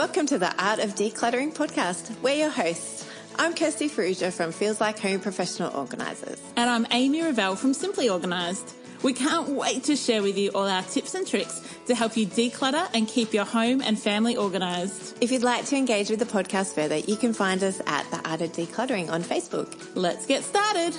Welcome to the Art of Decluttering podcast. We're your hosts. I'm Kirsty Ferrugia from Feels Like Home Professional Organisers. And I'm Amy Revell from Simply Organised. We can't wait to share with you all our tips and tricks to help you declutter and keep your home and family organised. If you'd like to engage with the podcast further, you can find us at the Art of Decluttering on Facebook. Let's get started.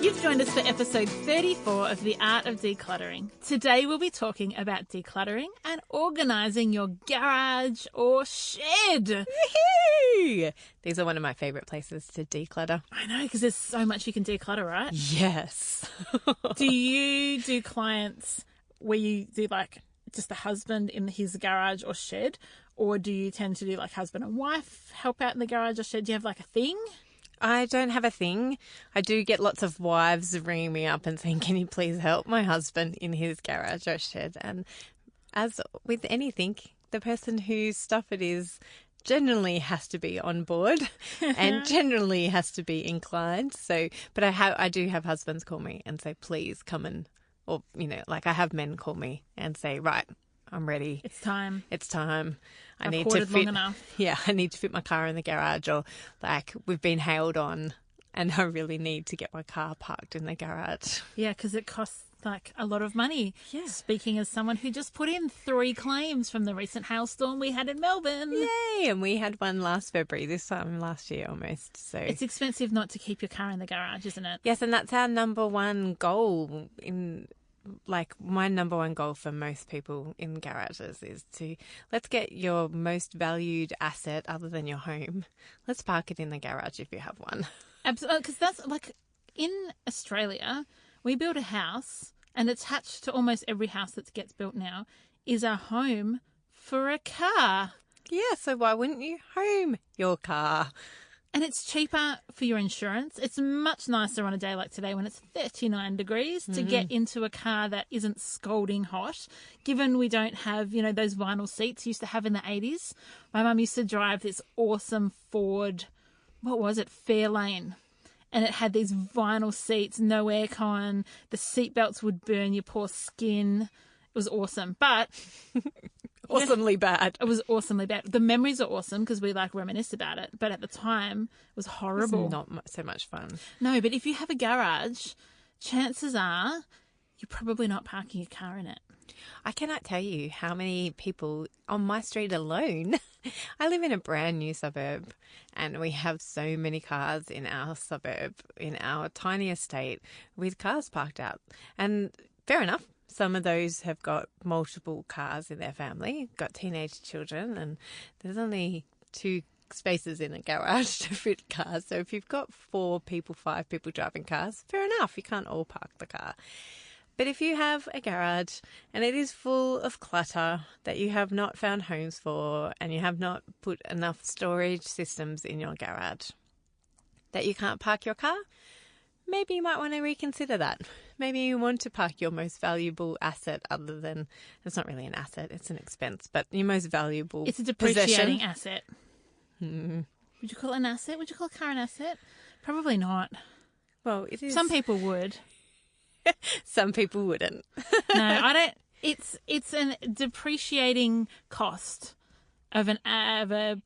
You've joined us for episode 34 of The Art of Decluttering. Today we'll be talking about decluttering and organising your garage or shed. Woo-hoo! These are one of my favourite places to declutter. I know, because there's so much you can declutter, right? Yes. Do you do clients where you do like just the husband in his garage or shed, or do you tend to do like husband and wife help out in the garage or shed? Do you have like a thing? I don't have a thing. I do get lots of wives ringing me up and saying, can you please help my husband in his garage or shed? And as with anything, the person whose stuff it is generally has to be on board and generally has to be inclined. So, but I do have husbands call me and say, please come and, or, you know, like I have men call me and say, right, I'm ready. It's time. I need hoarded to fit. Long enough. Yeah, I need to fit my car in the garage, or like we've been hailed on, and I really need to get my car parked in the garage. Yeah, because it costs like a lot of money. Yeah. Speaking as someone who just put in 3 claims from the recent hailstorm we had in Melbourne. Yay! And we had one last February, this time last year almost. So It's expensive not to keep your car in the garage, isn't it? yes, and that's our number one goal in. Like my number one goal for most people in garages is to let's get your most valued asset other than your home. Let's park it in the garage if you have one. Absolutely, because that's like in Australia, we build a house and attached to almost every house that gets built now is a home for a car. Yeah, so why wouldn't you home your car? And it's cheaper for your insurance. It's much nicer on a day like today when it's 39 degrees to get into a car that isn't scalding hot, given we don't have, you know, those vinyl seats you used to have in the 80s. My mum used to drive this awesome Ford, what was it, Fairlane. And it had these vinyl seats, no aircon. The seat belts would burn your poor skin. It was awesome. But Awesomely bad. it was awesomely bad. The memories are awesome because we like reminisce about it. But at the time, it was horrible. It's not so much fun. No, but if you have a garage, chances are you're probably not parking your car in it. I cannot tell you how many people on my street alone. I live in a brand new suburb and we have so many cars in our suburb, in our tiny estate with cars parked out. And fair enough. Some of those have got multiple cars in their family, got teenage children, and there's only 2 spaces in a garage to fit cars. So if you've got 4 people, 5 people driving cars, fair enough, you can't all park the car. But if you have a garage and it is full of clutter that you have not found homes for and you have not put enough storage systems in your garage that you can't park your car, maybe you might want to reconsider that. Maybe you want to park your most valuable asset other than, it's not really an asset, it's an expense, but your most valuable It's a depreciating possession. asset. Would you call it an asset? Would you call a car an asset? Probably not. Well, it is. Some people would. Some people wouldn't. No, I don't. It's a depreciating cost of a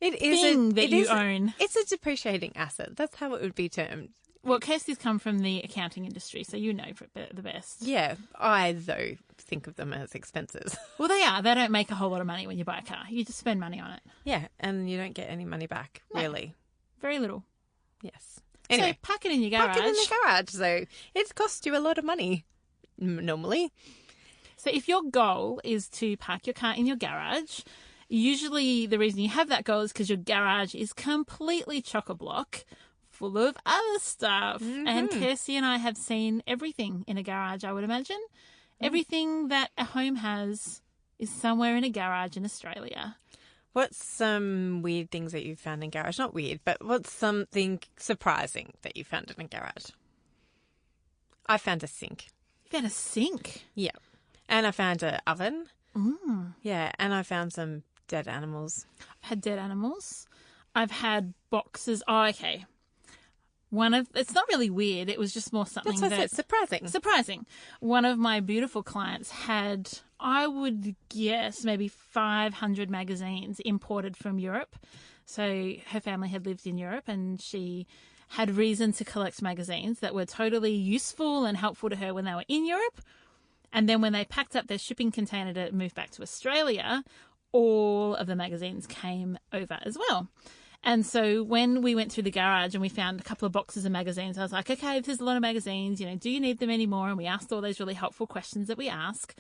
thing that you own. It's a depreciating asset. That's how it would be termed. Well, Kirsty's come from the accounting industry, so you know the best. Yeah, I, though, think of them as expenses. Well, they are. They don't make a whole lot of money when you buy a car. You just spend money on it. Yeah, and you don't get any money back, really. Very little. Yes. Anyway, So park it in your garage. park it in the garage. So it costs you a lot of money, normally. So if your goal is to park your car in your garage, usually the reason you have that goal is because your garage is completely chock-a-block full of other stuff. And Kirsty and I have seen everything in a garage, I would imagine. Everything that a home has is somewhere in a garage in Australia. What's some weird things that you've found in garage? Not weird, but what's something surprising that you found in a garage? I found a sink. You found a sink? Yeah. And I found an oven. Mm. Yeah, and I found some dead animals. I've had dead animals. I've had boxes. Oh, okay. It's not really weird. It was just more something That's what I said, surprising. surprising. One of my beautiful clients had, I would guess, maybe 500 magazines imported from Europe. So her family had lived in Europe and she had reason to collect magazines that were totally useful and helpful to her when they were in Europe. And then when they packed up their shipping container to move back to Australia, all of the magazines came over as well. And so when we went through the garage and we found a couple of boxes of magazines, I was like, okay, there's a lot of magazines, do you need them anymore? And we asked all those really helpful questions that we ask.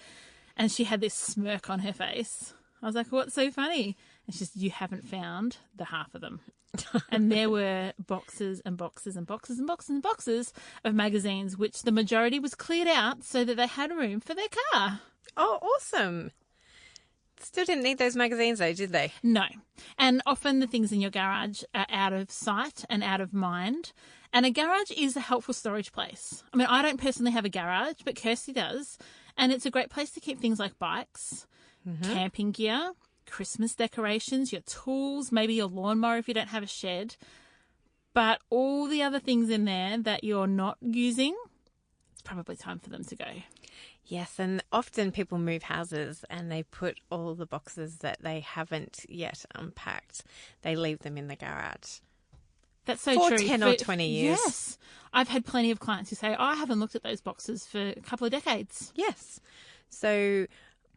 And she had this smirk on her face. I was like, what's so funny? And she said, you haven't found the half of them. And there were boxes and boxes and boxes and boxes and boxes of magazines, which the majority was cleared out so that they had room for their car. Oh, awesome. Still didn't need those magazines though, did they? No. And often the things in your garage are out of sight and out of mind. And a garage is a helpful storage place. I mean, I don't personally have a garage, but Kirsty does. And it's a great place to keep things like bikes, camping gear, Christmas decorations, your tools, maybe your lawnmower if you don't have a shed. But all the other things in there that you're not using, it's probably time for them to go. Yes, and often people move houses and they put all the boxes that they haven't yet unpacked. They leave them in the garage. That's so for true. 10 or 20 years. Yes. I've had plenty of clients who say, I haven't looked at those boxes for a couple of decades. Yes. So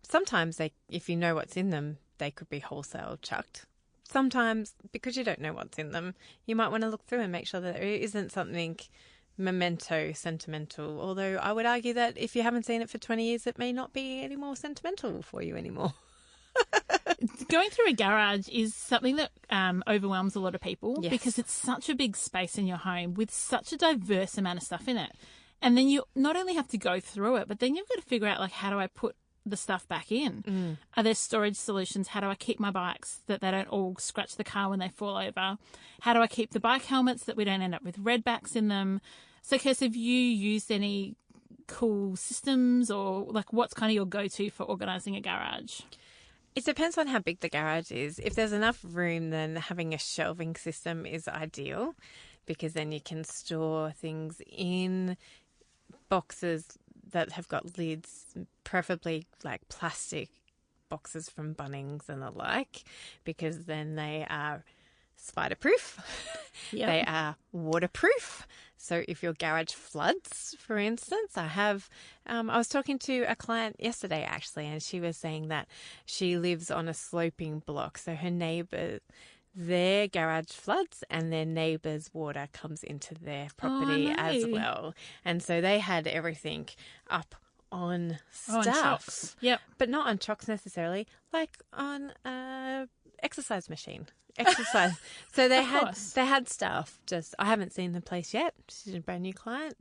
sometimes if you know what's in them, they could be wholesale chucked. Sometimes, because you don't know what's in them, you might want to look through and make sure that there isn't something memento sentimental, although I would argue that if you haven't seen it for 20 years, it may not be any more sentimental for you anymore. Going through a garage is something that overwhelms a lot of people because it's such a big space in your home with such a diverse amount of stuff in it. And then you not only have to go through it, but then you've got to figure out, like, how do I put the stuff back in? Are there storage solutions? How do I keep my bikes that they don't all scratch the car when they fall over? How do I keep the bike helmets that we don't end up with redbacks in them? So, Kirst, have you used any cool systems, or like what's kind of your go-to for organising a garage? It depends on how big the garage is. If there's enough room, then having a shelving system is ideal, because then you can store things in boxes that have got lids, preferably like plastic boxes from Bunnings and the like, because then they are spider-proof. Yep. They are waterproof. So if your garage floods, for instance, I was talking to a client yesterday actually, and she was saying that she lives on a sloping block. So her neighbour, their garage floods and their neighbour's water comes into their property as well. And so they had everything up on stuff. On chocks. Yep. But not on chocks necessarily, like on a exercise machine. Exercise. So they had stuff. Just, I haven't seen the place yet. She's a brand new client.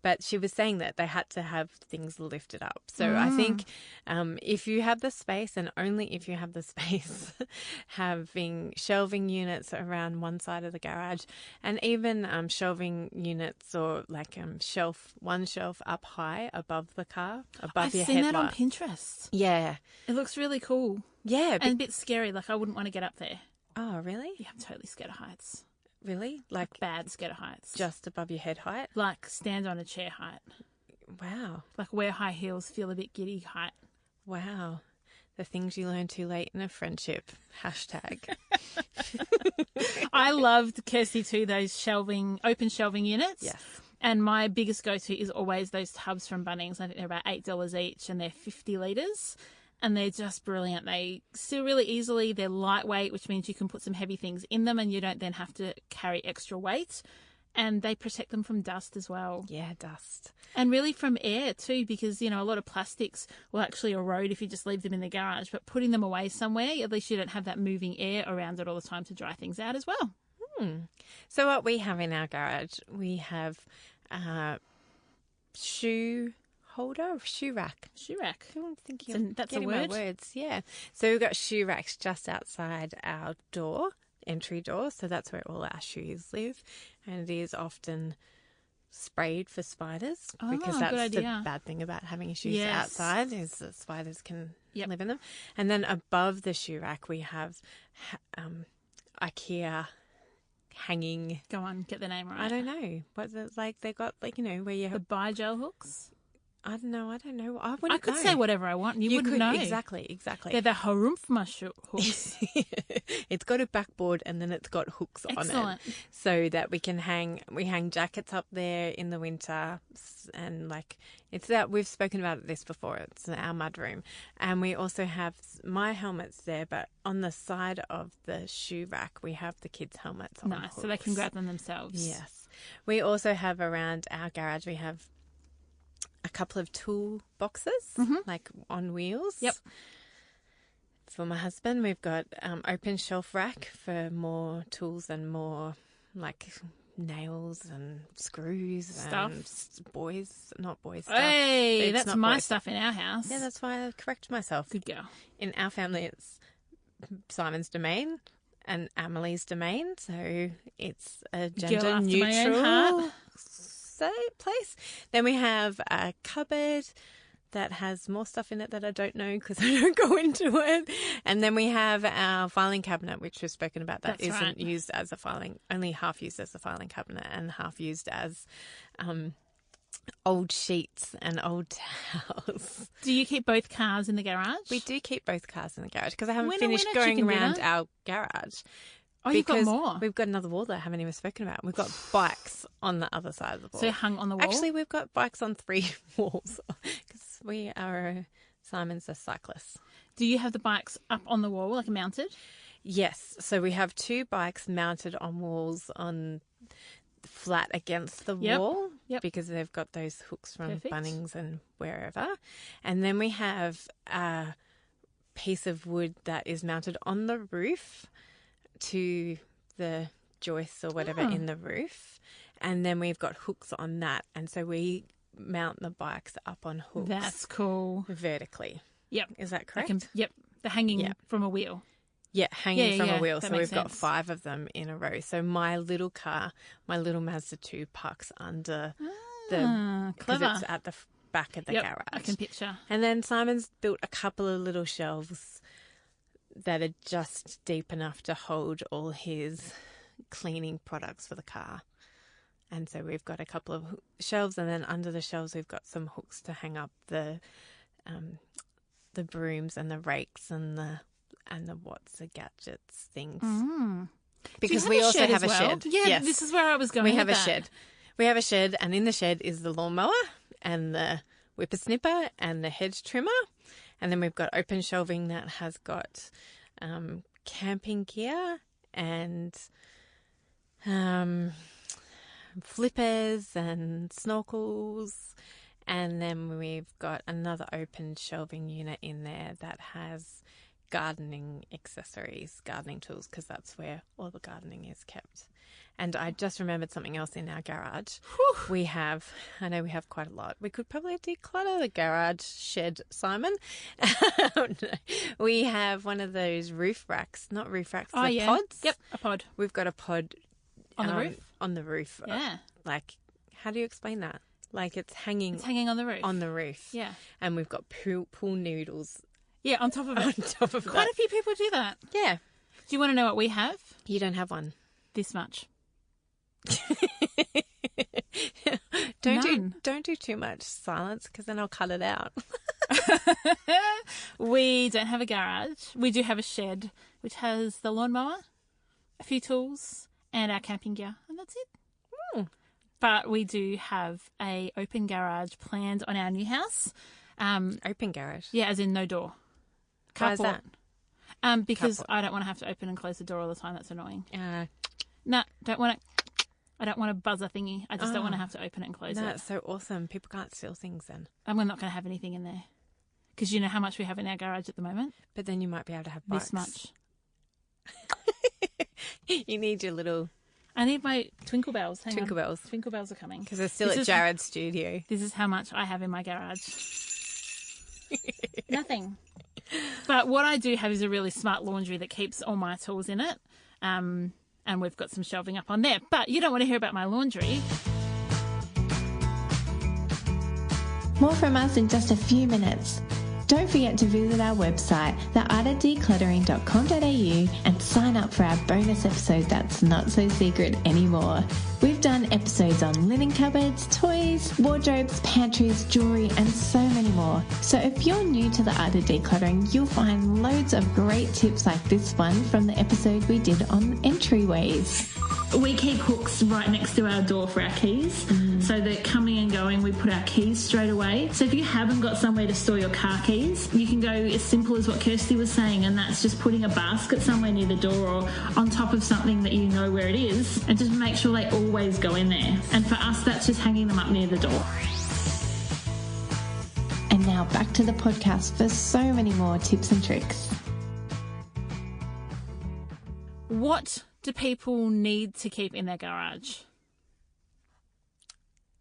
But she was saying that they had to have things lifted up. So I think if you have the space, and only if you have the space, having shelving units around one side of the garage, and even shelving units, or like one shelf up high above the car, above your headlight. I've seen that on Pinterest. Yeah. It looks really cool. Yeah. And a bit scary. Like, I wouldn't want to get up there. Oh, really? Yeah, I'm totally scared of heights. Really? Like bad scared of heights. Just above your head height? Like stand on a chair height. Wow. Like wear high heels, feel a bit giddy height. Wow. The things you learn too late in a friendship. Hashtag. I loved, Kirsty, too, those open shelving units. Yes. And my biggest go-to is always those tubs from Bunnings. I think they're about $8 each, and they're 50 litres. And they're just brilliant. They seal really easily. They're lightweight, which means you can put some heavy things in them and you don't then have to carry extra weight. And they protect them from dust as well. Yeah, dust. And really from air too, because, a lot of plastics will actually erode if you just leave them in the garage. But putting them away somewhere, at least you don't have that moving air around it all the time to dry things out as well. So what we have in our garage, we have shoe rack. Shoe rack. I'm thinking That's a getting word. my words. Yeah. So we've got shoe racks just outside our entry door. So that's where all our shoes live. And it is often sprayed for spiders, because that's the bad thing about having your shoes outside, is that spiders can live in them. And then above the shoe rack we have IKEA hanging. Go on, get the name right. I don't know. What's it like? They got like, where you The have. bi-gel hooks? I don't know. I I wouldn't could know. say whatever I want and you wouldn't could, know. Exactly. They're the harumph hooks. It's got a backboard and then it's got hooks on Excellent. it, so that we hang jackets up there in the winter, and like it's that we've spoken about this before. It's our mudroom, and we also have my helmets there, but on the side of the shoe rack we have the kids' helmets on. Nice, so they can grab them themselves. Yes, we also have around our garage. We have a couple of tool boxes, like on wheels. Yep. For my husband, we've got open shelf rack for more tools and more like nails and screws Stuff. and not boys stuff. Hey, It's that's not my boys stuff in our house. Yeah, that's why I correct myself. Good girl. In our family, it's Simon's domain and Amelie's domain, so it's a gender after my own neutral heart. place. Then we have a cupboard that has more stuff in it that I don't know because I don't go into it. And then we have our filing cabinet, which we've spoken about. That That's isn't right. used as a filing, only half used as a filing cabinet and half used as old sheets and old towels. Do you keep both cars in the garage? We do keep both cars in the garage because I haven't Winner, finished winner, going chicken around dinner. our garage. Oh, you've got Because more. We've got another wall that I haven't even spoken about. We've got bikes on the other side of the wall. So hung on the wall? Actually, we've got bikes on 3 walls because Simon's a cyclist. Do you have the bikes up on the wall, like mounted? Yes. So we have 2 bikes mounted on walls on flat against the wall because they've got those hooks from Perfect. Bunnings and wherever. And then we have a piece of wood that is mounted on the roof to the joists or whatever in the roof, and then we've got hooks on that, and so we mount the bikes up on hooks. That's cool. Vertically. Yep. Is that correct? They're hanging from a wheel. Yeah, hanging from a wheel. That So we've makes got sense. 5 of them in a row. So my little car, my little Mazda 2 parks under because Clever. it's at the back of the garage. I can picture. And then Simon's built a couple of little shelves that are just deep enough to hold all his cleaning products for the car. And so we've got a couple of shelves, and then under the shelves we've got some hooks to hang up the brooms and the rakes and the gadgets things. Because Do you we also shed have as a well? shed. Yeah, Yes. this is where I was going. We with have a that. shed. We have a shed, and in the shed is the lawnmower and the whippersnipper and the hedge trimmer. And then we've got open shelving that has got camping gear and flippers and snorkels. And then we've got another open shelving unit in there that has gardening accessories, gardening tools, because that's where all the gardening is kept. And I just remembered something else in our garage. We have quite a lot. We could probably declutter the garage shed, Simon. No. We have one of those roof racks, not roof racks, the pods. Yep, a pod. We've got a pod On the roof? On the roof. Yeah. Like, how do you explain that? Like it's hanging on the roof. on the roof. Yeah. And we've got pool noodles Yeah, on top of it. on top of Quite that. a few people do that. Yeah. Do you want to know what we have? You don't have one. This much. Don't do too much silence because then I'll cut it out. We don't have a garage. We do have a shed, which has the lawnmower, a few tools, and our camping gear, and that's it. But we do have a open garage planned on our new house. Open garage. Yeah, as in no door. Why is Carport. that? Because Carport. I don't want to have to open and close the door all the time. That's annoying. No, I don't want a buzzer thingy. I just don't want to have to open it and close it. that's so awesome. People can't steal things then. And we're not going to have anything in there. Because you know how much we have in our garage at the moment? But then you might be able to have bikes. This much. You need your little I need my twinkle bells. Hang twinkle on. bells Twinkle bells are coming. because they're still This at is- Jared's studio. This is how much I have in my garage. Nothing. But what I do have is a really smart laundry that keeps all my tools in it. And we've got some shelving up on there. But you don't want to hear about my laundry. More from us in just a few minutes. Don't forget to visit our website, theartofdecluttering.com.au, and sign up for our bonus episode that's not so secret anymore. We've done episodes on linen cupboards, toys, wardrobes, pantries, jewellery, and so many more. So if you're new to the art of decluttering, you'll find loads of great tips like this one from the episode we did on entryways. We keep hooks right next to our door for our keys, so that coming and going, we put our keys straight away. So if you haven't got somewhere to store your car keys, you can go as simple as what Kirsty was saying, and that's just putting a basket somewhere near the door or on top of something that you know where it is, and just make sure they always go in there. And for us, that's just hanging them up near the door. And now back to the podcast for so many more tips and tricks. What do people need to keep in their garage?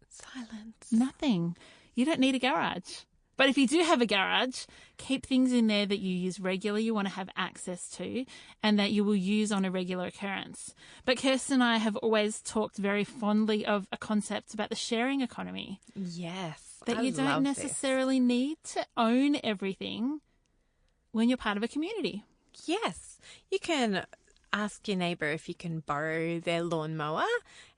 Silence. Nothing. You don't need a garage. But if you do have a garage, keep things in there that you use regularly, you want to have access to, and that you will use on a regular occurrence. But Kirsten and I have always talked very fondly of a concept about the sharing economy. Yes. That I you don't love necessarily need to own everything when you're part of a community. Yes. You can ask your neighbour if you can borrow their lawnmower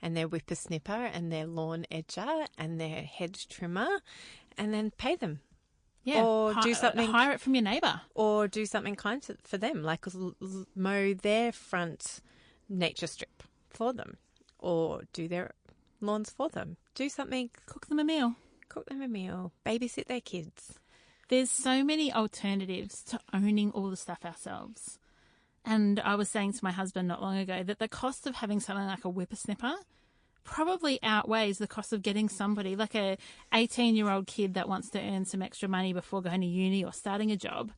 and their whippersnipper and their lawn edger and their hedge trimmer, and then pay them. Yeah, or do something, hire it from your neighbour. Or do something kind for them, like mow their front nature strip for them, or do their lawns for them. Do something. Cook them a meal. Babysit their kids. There's so many alternatives to owning all the stuff ourselves. And I was saying to my husband not long ago that the cost of having something like a whippersnipper probably outweighs the cost of getting somebody like a 18-year-old kid that wants to earn some extra money before going to uni or starting a job.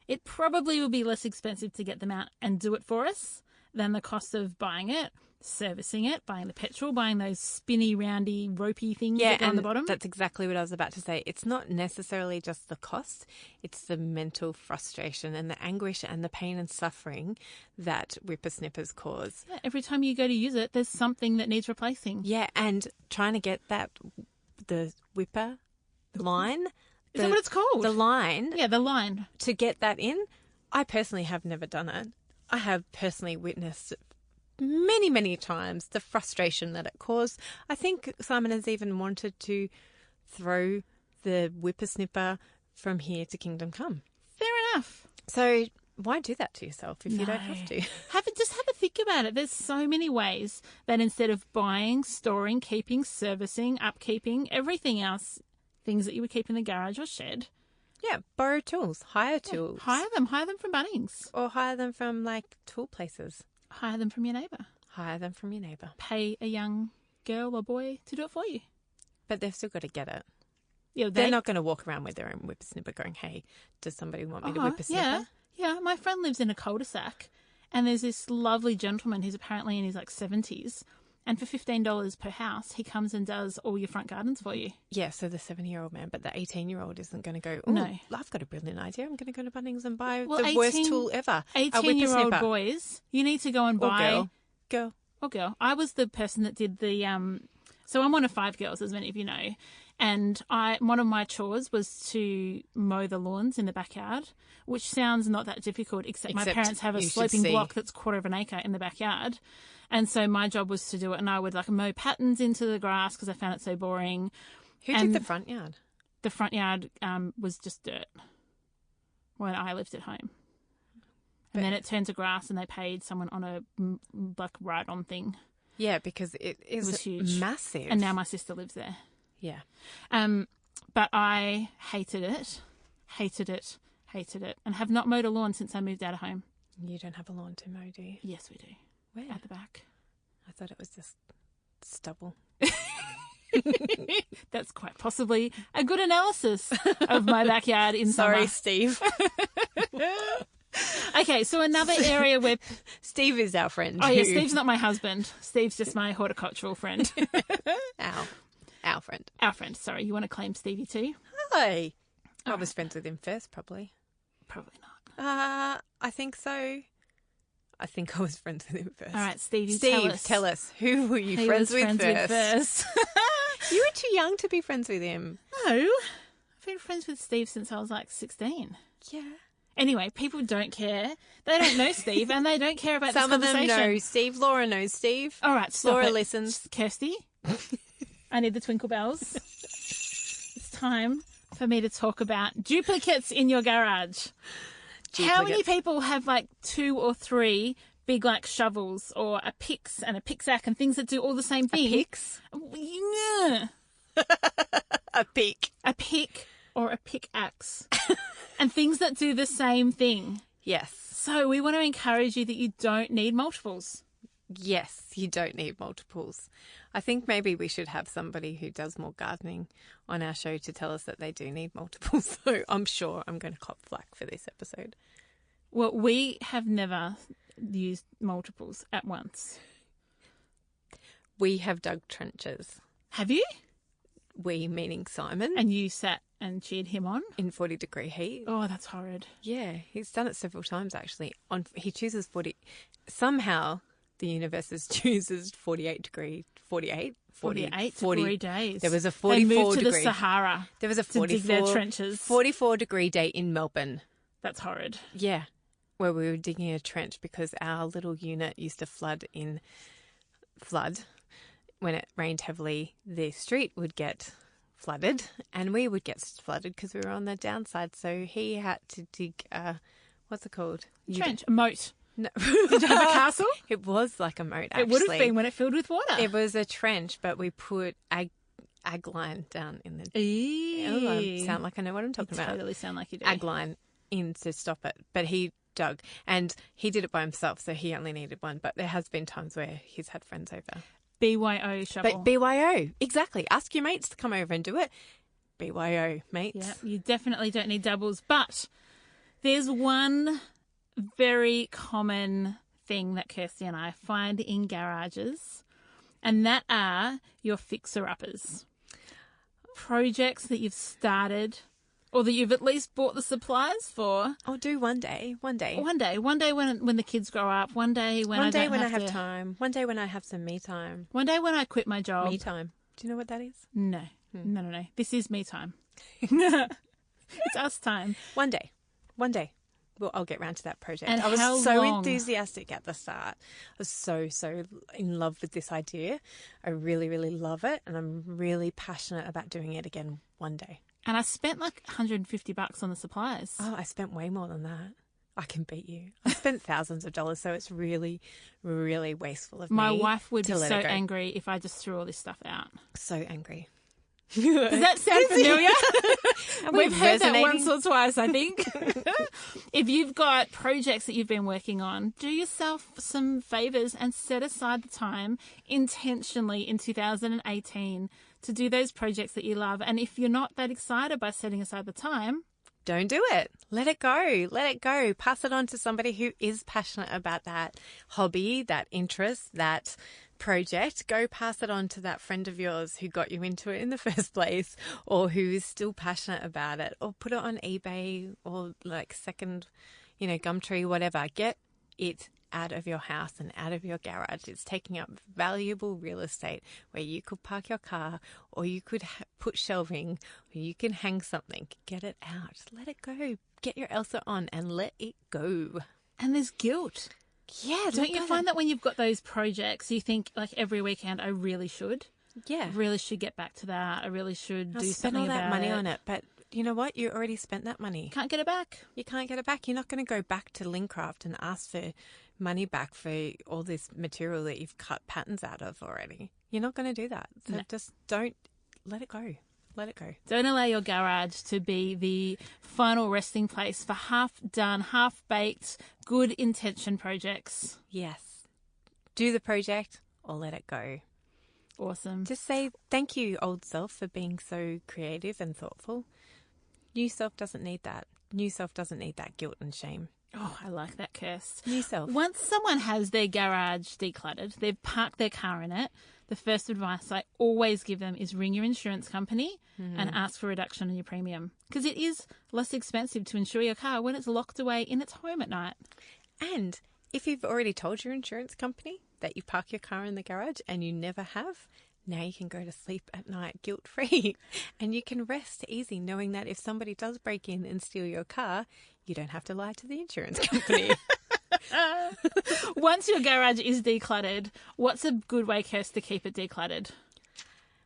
It probably will be less expensive to get them out and do it for us than the cost of buying it, servicing it, buying the petrol, buying those spinny, roundy, ropey things that go on the bottom. That's exactly what I was about to say. It's not necessarily just the cost, it's the mental frustration and the anguish and the pain and suffering that whippersnippers cause. Yeah, every time you go to use it, there's something that needs replacing. Yeah, and trying to get the whipper line. Is that what it's called? The line. Yeah, the line. To get that in, I personally have never done it. I have personally witnessed many, many times the frustration that it caused. I think Simon has even wanted to throw the whippersnipper from here to Kingdom Come. Fair enough. So why do that to yourself if you don't have to? Just have a think about it. There's so many ways that instead of buying, storing, keeping, servicing, upkeeping, everything else, things that you would keep in the garage or shed. Yeah, borrow tools, hire tools. Hire them from Bunnings. Or hire them from like tool places. Hire them from your neighbour. Pay a young girl or boy to do it for you. But they've still got to get it. Yeah, They're not going to walk around with their own whippersnipper going, hey, does somebody want me to whippersnipper? Yeah, my friend lives in a cul-de-sac and there's this lovely gentleman who's apparently in his 70s, and for $15 per house, he comes and does all your front gardens for you. Yeah, so the 70-year-old man, but the 18-year-old isn't going to go, oh, no. I've got a brilliant idea. I'm going to go to Bunnings and buy the worst tool ever. 18-year-old boys, you need to go and buy... Girl. Or girl. I was the person that did the... So I'm one of 5 girls, as many of you know. And one of my chores was to mow the lawns in the backyard, which sounds not that difficult, except my parents have a sloping block that's 1/4 of an acre in the backyard. And so my job was to do it, and I would mow patterns into the grass because I found it so boring. Who did the front yard? The front yard was just dirt when I lived at home. And then it turned to grass, and they paid someone on a ride-on thing. Yeah, because it was huge. Massive. And now my sister lives there. Yeah. But I hated it, and have not mowed a lawn since I moved out of home. You don't have a lawn to mow, do you? Yes, we do. Where? At the back. I thought it was just stubble. That's quite possibly a good analysis of my backyard in summer. Sorry, Steve. Okay, so another area where... Steve is our friend. Oh, yeah, Steve's not my husband. Steve's just my horticultural friend. Our friend. Our friend, sorry. You want to claim Stevie too? Hi. I was friends with him first, probably. Probably not. I think so. I think I was friends with him first. All right, Stevie, tell us. Who were you friends with first? You were too young to be friends with him. No. I've been friends with Steve since I was like 16. Yeah. Anyway, people don't care. They don't know Steve, and they don't care about Some this of them conversation. know Steve. Laura knows Steve. All right, stop Laura it. listens. Kirsty, I need the twinkle bells. It's time for me to talk about duplicates in your garage. How many people have like 2 or 3 big like shovels or a picks and a pickaxe and things that do all the same thing? A picks? Yeah. A pick. A pick or a pickaxe. And things that do the same thing. Yes. So we want to encourage you that you don't need multiples. Yes, you don't need multiples. I think maybe we should have somebody who does more gardening on our show to tell us that they do need multiples. So I'm sure I'm going to cop flack for this episode. Well, we have never used multiples at once. We have dug trenches. Have you? We, meaning Simon. And you sat and cheered him on? In 40-degree heat. Oh, that's horrid. Yeah, he's done it several times actually. He chooses 40. Somehow the universe chooses 48 degree days. There was a 44 they moved to degree. the Sahara. There was a to dig their trenches. 44-degree day in Melbourne. That's horrid. Yeah, where we were digging a trench because our little unit used to flood. When it rained heavily, the street would get flooded and we would get flooded because we were on the downside. So he had to dig what's it called? Trench, a moat. No. Did you have a castle? It was like a moat, actually. It would have been when it filled with water. It was a trench, but we put ag line down in the... Oh, I sound like I know what I'm talking about. Totally sound like you do. Ag line in to stop it. But he dug, and he did it by himself, so he only needed one. But there has been times where he's had friends over. BYO shovel. But BYO, exactly. Ask your mates to come over and do it. BYO, mates. Yeah, you definitely don't need doubles. But there's one very common thing that Kirsty and I find in garages, and that are your fixer-uppers. Projects that you've started or that you've at least bought the supplies for. I'll do one day. One day when the kids grow up. One day when I have time. One day when I have some me time. One day when I quit my job. Me time. Do you know what that is? No. No. This is me time. It's us time. One day. Well, I'll get round to that project. And I was how so long? enthusiastic at the start. I was so in love with this idea. I really, really love it. And I'm really passionate about doing it again one day. And I spent like $150 on the supplies. Oh, I spent way more than that. I can beat you. I spent thousands of dollars, so it's really, really wasteful of me. My wife would be to let so it go. angry if I just threw all this stuff out. So angry. Does that sound familiar? We've heard that resonating? once or twice, I think. If you've got projects that you've been working on, do yourself some favours and set aside the time intentionally in 2018 to do those projects that you love. And if you're not that excited by setting aside the time, don't do it. Let it go. Let it go. Pass it on to somebody who is passionate about that hobby, that interest, that project. Go pass it on to that friend of yours who got you into it in the first place, or who is still passionate about it, or put it on eBay or like second, Gumtree, whatever. Get it out of your house and out of your garage. It's taking up valuable real estate where you could park your car, or you could put shelving, or you can hang something. Get it out. Let it go. Get your Elsa on and let it go. and there's guilt. Yeah, Don't you find that when you've got those projects, you think like every weekend, I really should? Yeah. I really should get back to that. I really should do spend something all that about money it. on it, but you know what? You already spent that money. Can't get it back. You can't get it back. You're not going to go back to Lincraft and ask for money back for all this material that you've cut patterns out of already. You're not going to do that. So just don't let it go. Let it go. Don't allow your garage to be the final resting place for half-done, half-baked, good intention projects. Yes. Do the project or let it go. Awesome. Just say thank you, old self, for being so creative and thoughtful. New self doesn't need that. New self doesn't need that guilt and shame. Oh, I like that, Kirst. New self. Once someone has their garage decluttered, they've parked their car in it, the first advice I always give them is ring your insurance company and ask for a reduction on your premium, because it is less expensive to insure your car when it's locked away in its home at night. And if you've already told your insurance company that you park your car in the garage and you never have, Now you can go to sleep at night guilt-free and you can rest easy knowing that if somebody does break in and steal your car, you don't have to lie to the insurance company. Once your garage is decluttered, what's a good way, Kirst, to keep it decluttered?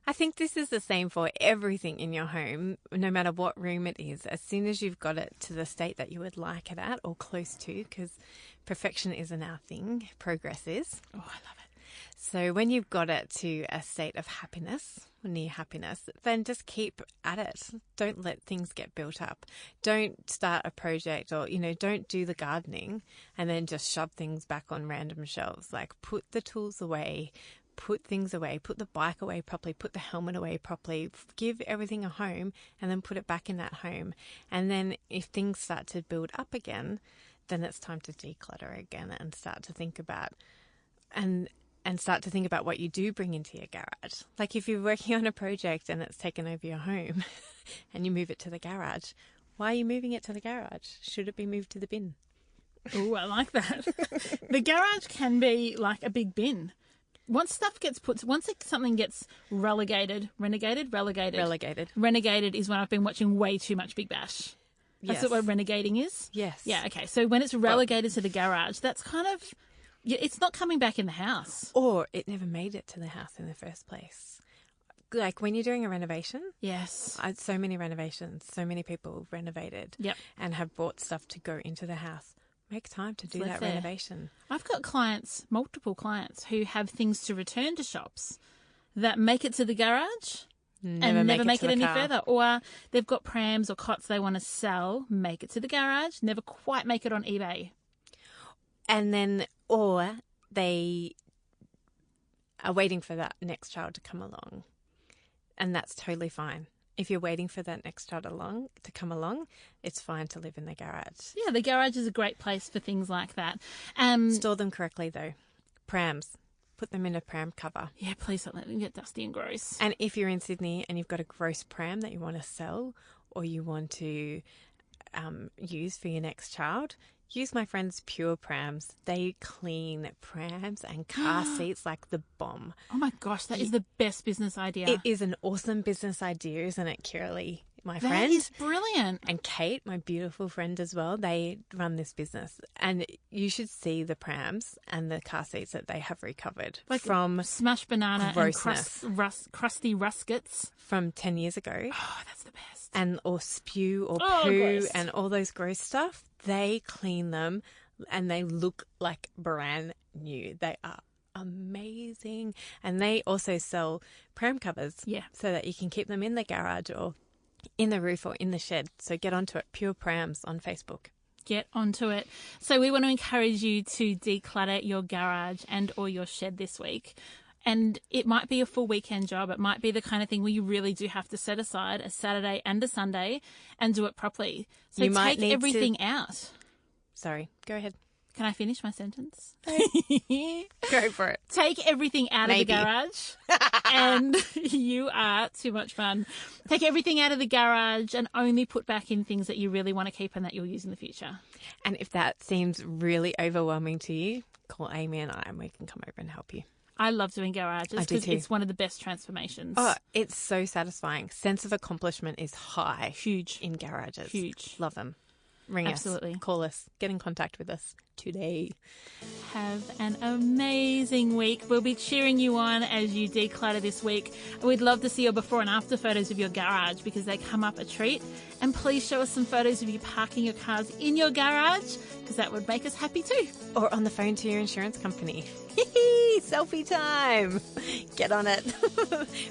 I think this is the same for everything in your home, no matter what room it is. As soon as you've got it to the state that you would like it at or close to, because perfection isn't our thing, progress is. Oh, I love it. So when you've got it to a state of happiness, near happiness, then just keep at it. Don't let things get built up. Don't start a project or, don't do the gardening and then just shove things back on random shelves. Like put the tools away, put things away, put the bike away properly, put the helmet away properly, give everything a home and then put it back in that home. And then if things start to build up again, then it's time to declutter again and start to think about what you do bring into your garage. Like if you're working on a project and it's taken over your home and you move it to the garage, why are you moving it to the garage? Should it be moved to the bin? Oh, I like that. The garage can be like a big bin. Once something gets relegated is when I've been watching way too much Big Bash. That's Yes. what renegading is? Yes. Yeah, okay. So when it's relegated to the garage, that's kind of, it's not coming back in the house. Or it never made it to the house in the first place. Like when you're doing a renovation, Yes. I had so many renovations, so many people renovated and have brought stuff to go into the house. Make time to do that renovation. I've got multiple clients who have things to return to shops that make it to the garage and never make it any further. Or they've got prams or cots they want to sell, make it to the garage, never quite make it on eBay. And then, or they are waiting for that next child to come along. And that's totally fine. If you're waiting for that next child to come along, it's fine to live in the garage. Yeah, the garage is a great place for things like that. Store them correctly, though. Prams. Put them in a pram cover. Yeah, please don't let them get dusty and gross. And if you're in Sydney and you've got a gross pram that you want to sell or you want to use for your next child, use my friend's Pure Prams. They clean prams and car seats like the bomb. Oh my gosh, that is the best business idea. It is an awesome business idea, isn't it, Kiralee, my friend? That is brilliant. And Kate, my beautiful friend as well, they run this business. And you should see the prams and the car seats that they have recovered from smashed banana grossness. And crusty ruskets. From 10 years ago. Oh, that's the best. And or spew or poo gross. And all those gross stuff. They clean them and they look like brand new. They are amazing. And they also sell pram covers so that you can keep them in the garage or in the roof or in the shed. So get onto it. Pure Prams on Facebook. Get onto it. So we want to encourage you to declutter your garage and or your shed this week. And it might be a full weekend job. It might be the kind of thing where you really do have to set aside a Saturday and a Sunday and do it properly. So you might take everything out. Sorry, go ahead. Can I finish my sentence? Go for it. Take everything out of the garage and you are too much fun. Take everything out of the garage and only put back in things that you really want to keep and that you'll use in the future. And if that seems really overwhelming to you, call Amy and I and we can come over and help you. I love doing garages because it's one of the best transformations. Oh, it's so satisfying. Sense of accomplishment is high. Huge. In garages. Huge. Love them. Ring Absolutely. us. Call us. Get in contact with us today. Have an amazing week. We'll be cheering you on as you declutter this week. We'd love to see your before and after photos of your garage because they come up a treat. And please show us some photos of you parking your cars in your garage because that would make us happy too. Or on the phone to your insurance company. Selfie time. Get on it.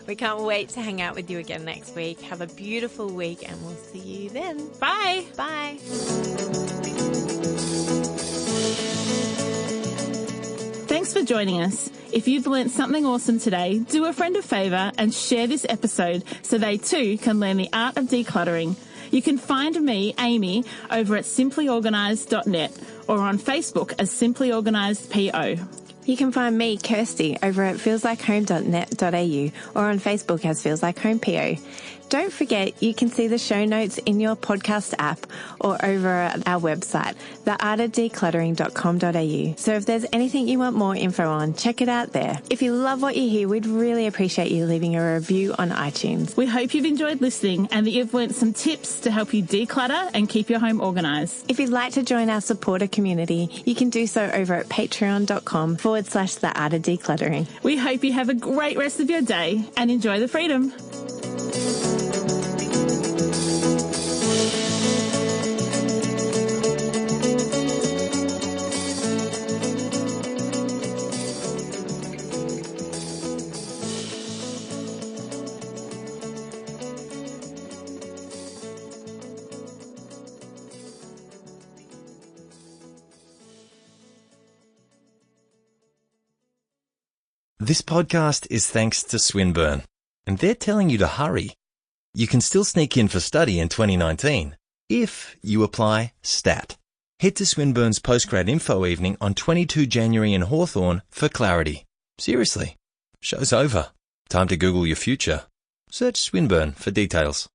We can't wait to hang out with you again next week. Have a beautiful week and we'll see you then. Bye. Bye. Thanks for joining us. If you've learnt something awesome today, do a friend a favour and share this episode so they too can learn the art of decluttering. You can find me, Amy, over at simplyorganised.net or on Facebook as Simply Organised PO. You can find me, Kirsty, over at feelslikehome.net.au or on Facebook as Feels Like Home PO. Don't forget, you can see the show notes in your podcast app or over at our website, theartofdecluttering.com.au. So if there's anything you want more info on, check it out there. If you love what you hear, we'd really appreciate you leaving a review on iTunes. We hope you've enjoyed listening and that you've learnt some tips to help you declutter and keep your home organised. If you'd like to join our supporter community, you can do so over at patreon.com/theartofdecluttering. We hope you have a great rest of your day and enjoy the freedom. This podcast is thanks to Swinburne, and they're telling you to hurry. You can still sneak in for study in 2019 if you apply STAT. Head to Swinburne's postgrad info evening on 22 January in Hawthorne for clarity. Seriously, show's over. Time to Google your future. Search Swinburne for details.